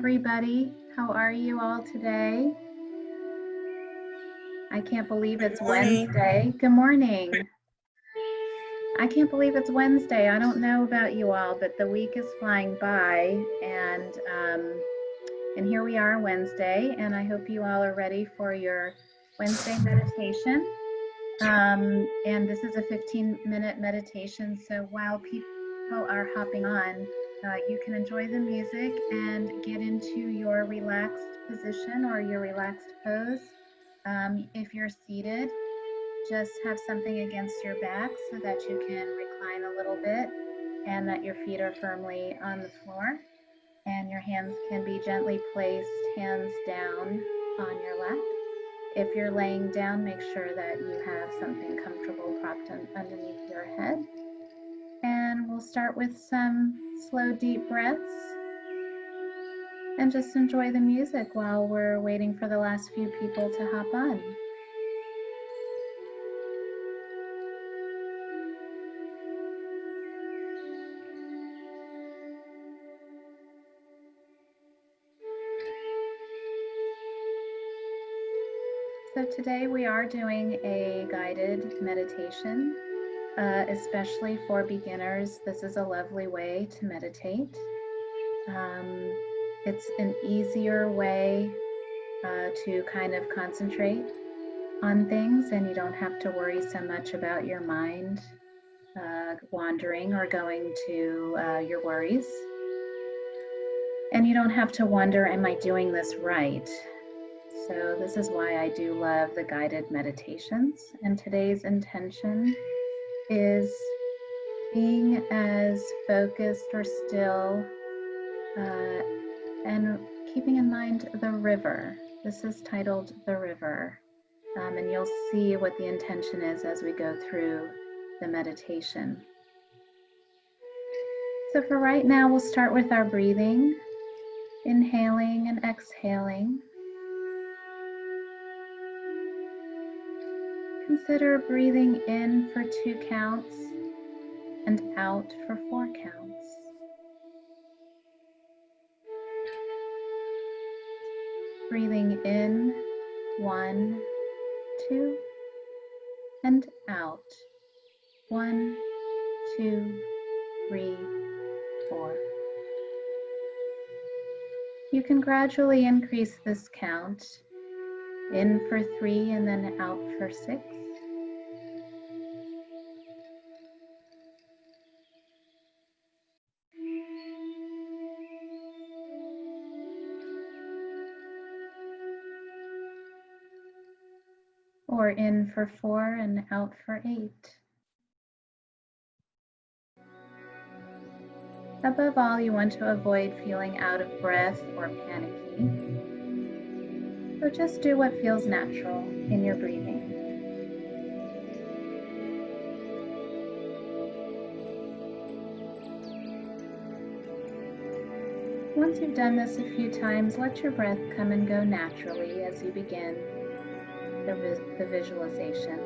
everybody. How are you all today? I can't believe it's Wednesday. Good morning. I can't believe it's Wednesday. I don't know about you all, but the week is flying by, and here we are Wednesday, and I hope you all are ready for your Wednesday meditation. And this is a 15-minute meditation, so while people are hopping on, you can enjoy the music and get into your relaxed position or your relaxed pose. If you're seated, just have something against your back so that you can recline a little bit and that your feet are firmly on the floor, and your hands can be gently placed hands down on your lap. If you're laying down, make sure that you have something comfortable propped underneath your head. And we'll start with some slow, deep breaths and just enjoy the music while we're waiting for the last few people to hop on. So today we are doing a guided meditation, especially for beginners. This is a lovely way to meditate. It's an easier way to kind of concentrate on things, and you don't have to worry so much about your mind wandering or going to your worries. And you don't have to wonder, am I doing this right? So this is why I do love the guided meditations. And today's intention is being as focused or still and keeping in mind the river. This is titled The River. And you'll see what the intention is as we go through the meditation. So for right now, we'll start with our breathing, inhaling and exhaling. Consider breathing in for 2 counts and out for 4 counts. Breathing in, 1, 2, and out, 1, 2, 3, 4. You can gradually increase this count, in for 3 and then out for 6. Or in for 4 and out for 8. Above all, you want to avoid feeling out of breath or panicky. So just do what feels natural in your breathing. Once you've done this a few times, let your breath come and go naturally as you begin the visualization.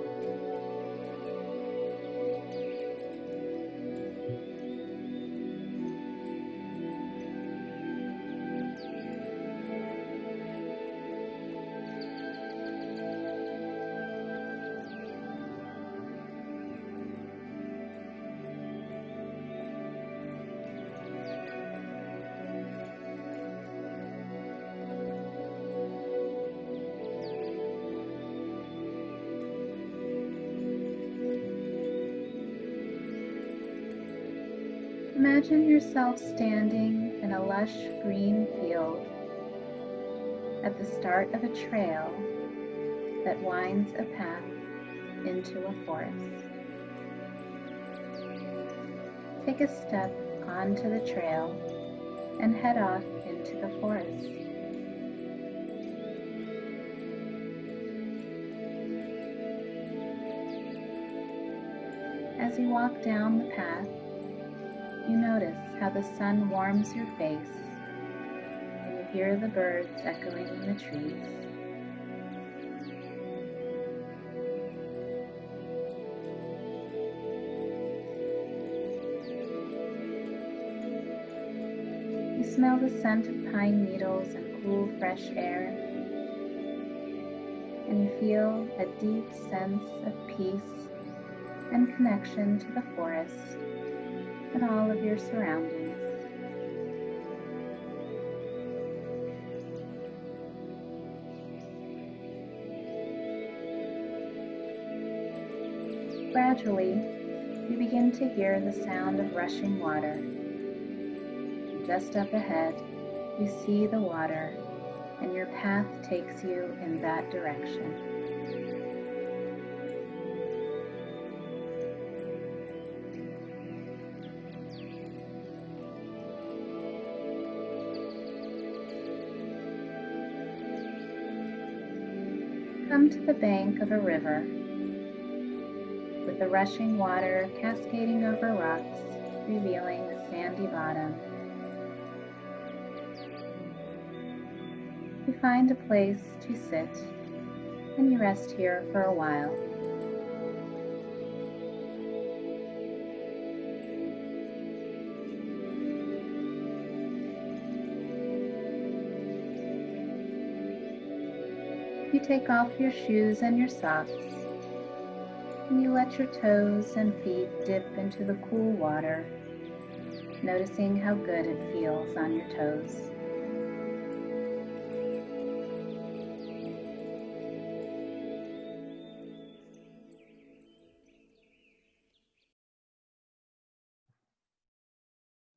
Imagine yourself standing in a lush green field at the start of a trail that winds a path into a forest. Take a step onto the trail and head off into the forest. As you walk down the path, you notice how the sun warms your face, and you hear the birds echoing in the trees. You smell the the scent of pine needles and cool, fresh air, and you feel a deep sense of peace and connection to the forest and all of your surroundings. Gradually, you begin to hear the sound of rushing water. Just up ahead, you see the water, and your path takes you in that direction. Come to the bank of a river, with the rushing water cascading over rocks, revealing a sandy bottom. You find a place to sit, and you rest here for a while. You take off your shoes and your socks, and you let your toes and feet dip into the cool water, noticing how good it feels on your toes.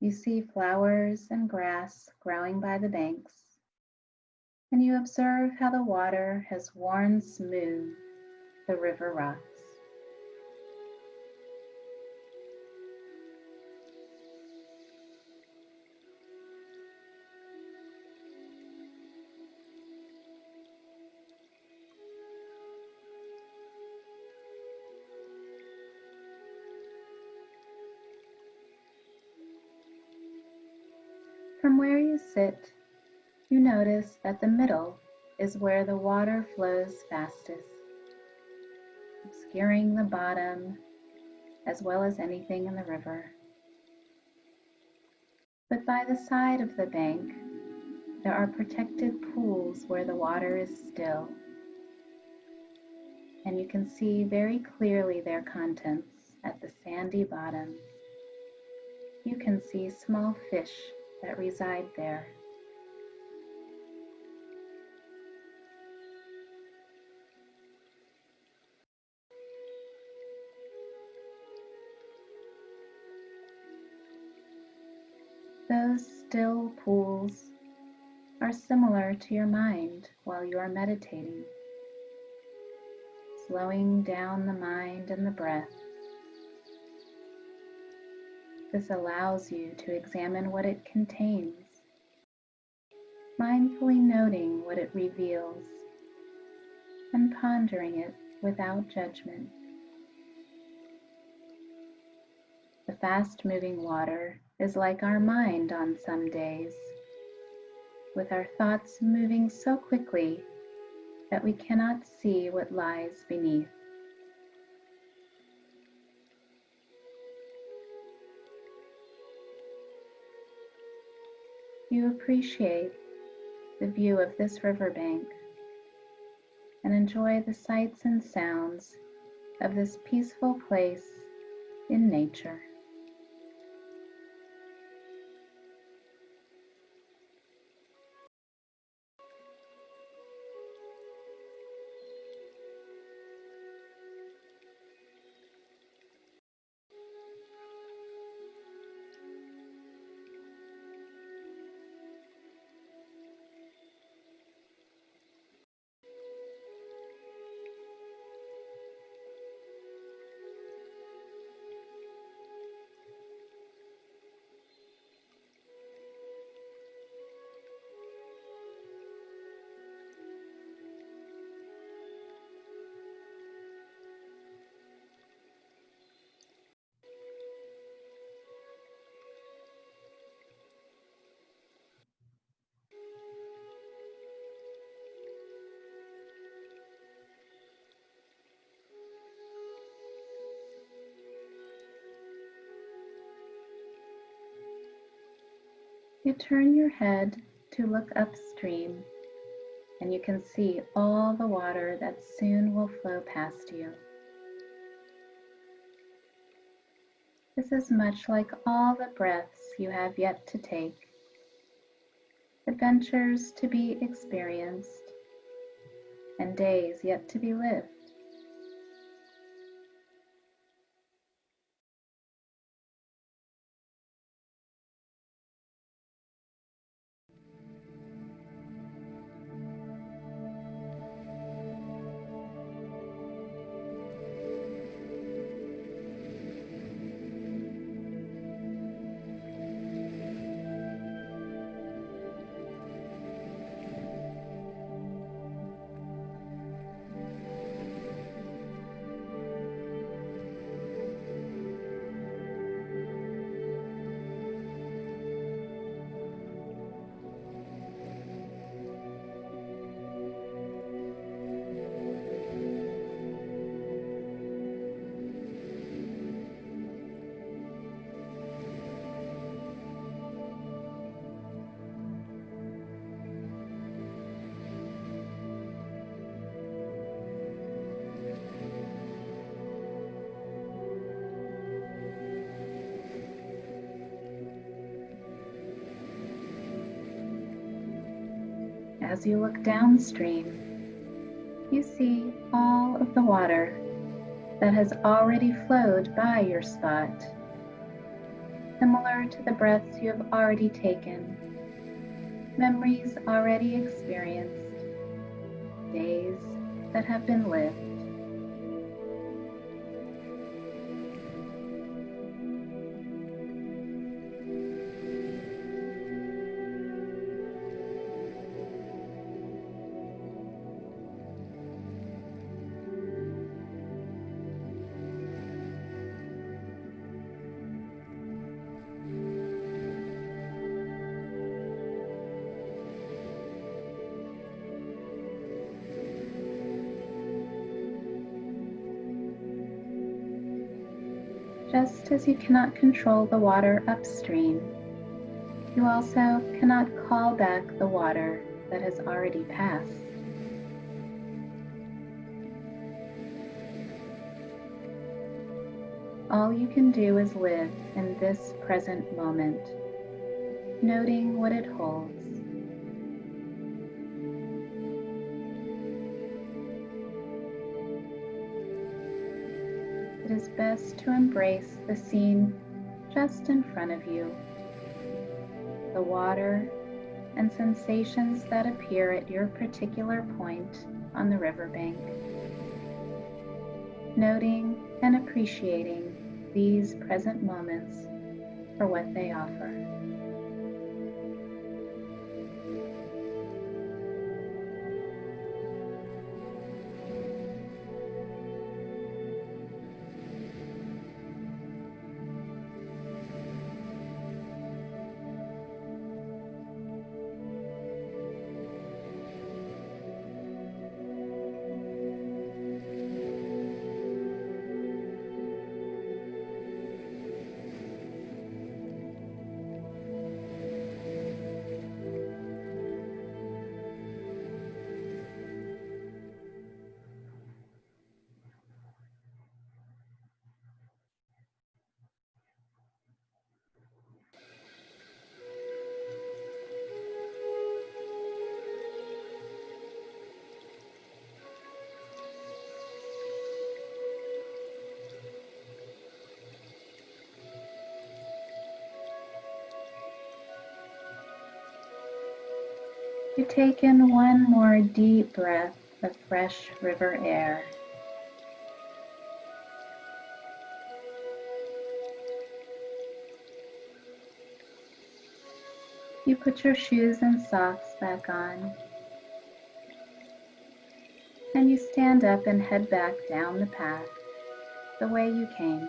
You see flowers and grass growing by the banks, and you observe how the water has worn smooth the river rocks. From where you sit, you notice that the middle is where the water flows fastest, obscuring the bottom as well as anything in the river. But by the side of the bank, there are protected pools where the water is still, and you can see very clearly their contents at the sandy bottom. You can see small fish that reside there. Those still pools are similar to your mind while you are meditating, slowing down the mind and the breath. This allows you to examine what it contains, mindfully noting what it reveals and pondering it without judgment. The fast-moving water is like our mind on some days, with our thoughts moving so quickly that we cannot see what lies beneath. You appreciate the view of this riverbank and enjoy the sights and sounds of this peaceful place in nature. You turn your head to look upstream, and you can see all the water that soon will flow past you. This is much like all the breaths you have yet to take, adventures to be experienced, and days yet to be lived. As you look downstream, you see all of the water that has already flowed by your spot, similar to the breaths you have already taken, memories already experienced, days that have been lived. Just as you cannot control the water upstream, you also cannot call back the water that has already passed. All you can do is live in this present moment, noting what it holds. It is best to embrace the scene just in front of you, the water and sensations that appear at your particular point on the riverbank, noting and appreciating these present moments for what they offer. You take in one more deep breath of fresh river air. You put your shoes and socks back on, and you stand up and head back down the path the way you came.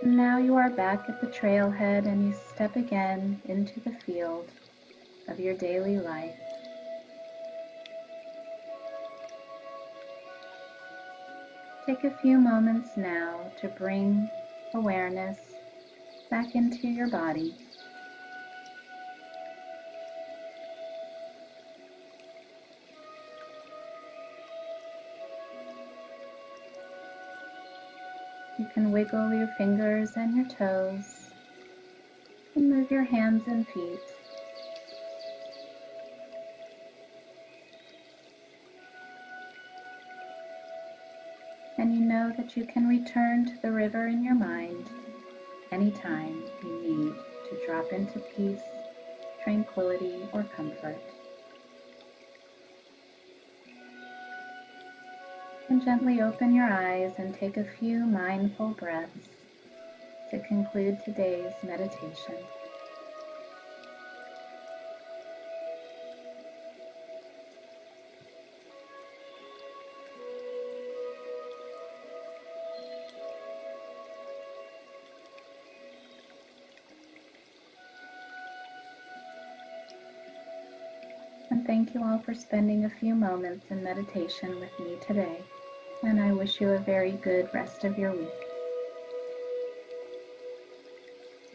Now you are back at the trailhead and you step again into the field of your daily life. Take a few moments now to bring awareness back into your body. You can wiggle your fingers and your toes and move your hands and feet. And you know that you can return to the river in your mind anytime you need to drop into peace, tranquility, or comfort. And gently open your eyes and take a few mindful breaths to conclude today's meditation. And thank you all for spending a few moments in meditation with me today. And I wish you a very good rest of your week.